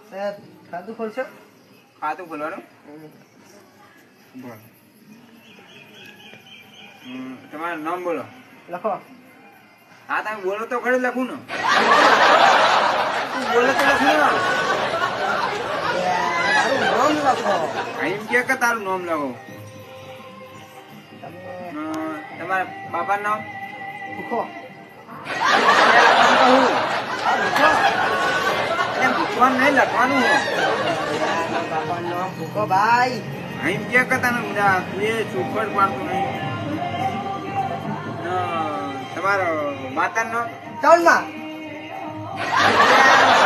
સાહેબ ખાતું ખોલશો? ખાતું ખોલવાનું બોલો. તમારું નામ બોલો. લખો. હા તમે બોલો તો ખરી, લખું ને. તું બોલે તો લખું ને. મારું નામ લખો. એમ કે તારું નામ લખો. તમે તમારા બાપાનું નામ લખો. ભૂખવાનું નહીં, લખવાનું હોય. બાપાનું નામ ભૂખો ભાઈ. એમ કે તને એ ચોખવટ પાડતું નહીં. તમારો માતાનું નામ ચાઉલમાં.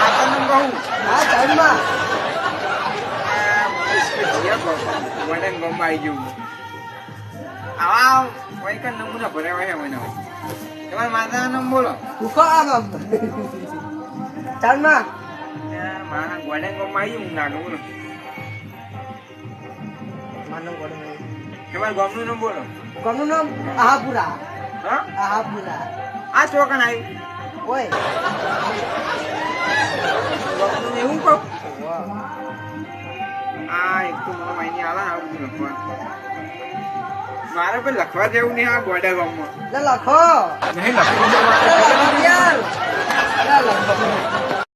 માતાનું નામ કહું. હા ચાઉલમાં. વડન ગમમાં આવી જવું. આવા કોઈ કઈ નમૂના ભર્યા હોય મને. તમારા માતાનું નામ બોલો. ભૂખો આમ ચાઉલમાં. મારા વડન ગમમાં આવી જવું નાનું બોલો. માનું ગોળ તમારા ગામનું નામ બોલો. કોનું નામ? આહાપુરા. હા આહાપુરા. આ ચોકન આવ્યું. ઓય ગામનું એવું કહું. આ એક તો મને માહિતી આલા આવું બધું લખવા. મારે પણ લખવા જેવું નહીં આ ગોડા ગામમાં. લે લખો. નહીં લખવું. લે લખો યાર. લે લખો.